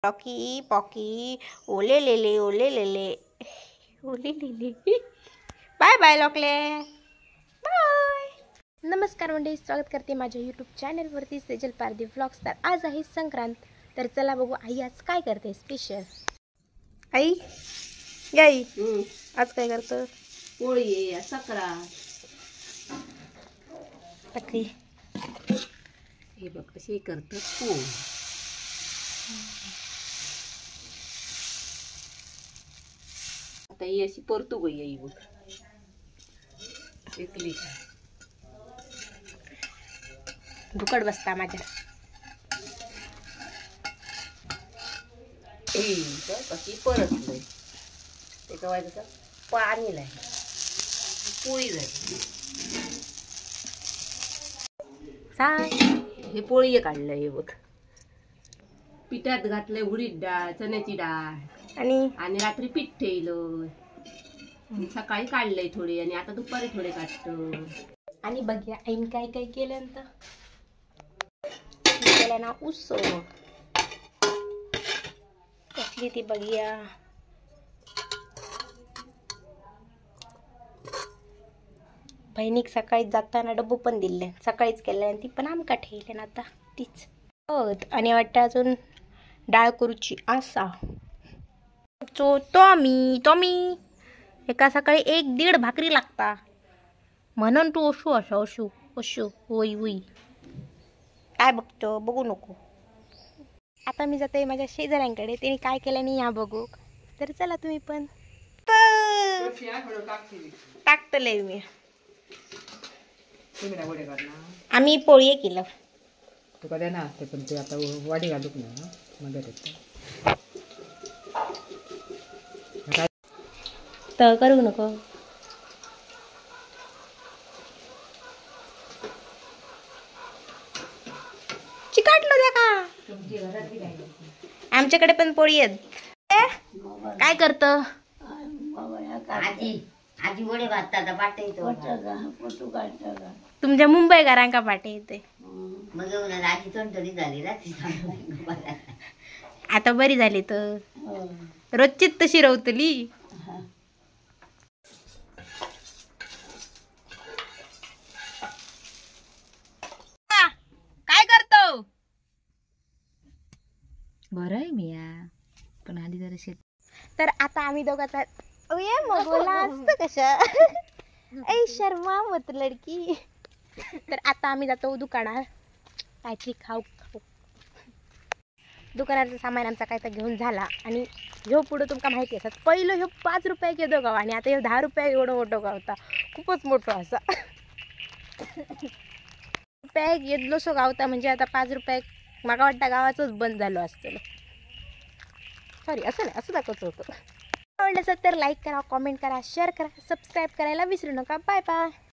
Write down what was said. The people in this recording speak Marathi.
पॉकी पॉकी ओले लेले ओले लेले ओले लेले बाय बाय लोकले बाय। नमस्कार मंडळी, स्वागत करते माझ्या यूट्यूब चॅनलवरती सेजल पारधी व्लॉग्स। तर आज आहे संक्रांत, तर चला बघू आई आज काय करते स्पेशल। आई गाई आज काय करतं? पोळी आहे, सकरा टकरी हे बघ कशी करतात पोळी। आता ही अशी परतू गई आई बघ एकली दुकड बसता माझ्या कशी परतलंय ते काय कसं पाणी नाही पोळी झाली। हे पोळी काढलंय हे बघ, पिठात घातलंय उडीद डाळ, चण्याची डाळ आणि रात्री पीठ ठेवलं, सकाळी काढलंय थोडी आणि आता दुपारी थोडे काढतो। आणि बघूया आईन काय काय केलं केलं ना उसळ कसली ती बघूया। बहिणीक सकाळी जाताना डब्बू पण दिले, सकाळीच केलं आणि ती पण आमका ठेवले ना आता तीच आणि वाटतं अजून डाळ करूची आसा तो मी एका सकाळी 1-1.5 भाकरी लागता म्हणून तू ओशू अशा ओशू ओशू होई होई काय बघतो बघू नको। आता मी जाते माझ्या शेजाऱ्यांकडे, त्यांनी काय केलं नाही या बघू, तर चला तुम्ही पण टाकतलंय मी। आम्ही पोळी केलं तुका द्या ना ते, पण ते आता वाडी घालूक ना मदत तर करू नको। चिकाटलो द्या का, आमच्याकडे पण पोळी आहेत। काय करत आजी आजी वडे भातात पाटे तुमच्या मुंबई घरांका पाटे येते मग आजी तोंडली झाली आता बरी झाली तर रोजचीच तशी रवतली। काय करतो? बरं आहे मी पण आधी जरा शेत। तर आता आम्ही दोघांचा मगोला असतं कशा ऐ शर्मा मत लडकी। तर आता आम्ही जातो दुकानात काहीतरी खाऊ खाऊ। दुकानाचं सामान आमचा काय तर घेऊन झाला आणि ह्यो पुढं तुमका माहिती असत, पहिलं ह्यो 5 रुपये घेतो गाव आणि आता ह्यो 10 रुपये एवढं मोठं गावता, खूपच मोठं असा रुपये येदलोसो गावता, म्हणजे आता 5 रुपये मागा वाटतं गावाचंच बंद झालं असतं। सॉरी असं नाही, असं दाखवत होतं। आवडलं असेल तर लाईक करा, कमेंट करा, शेअर करा, सबस्क्राईब करायला विसरू नका। Bye bye.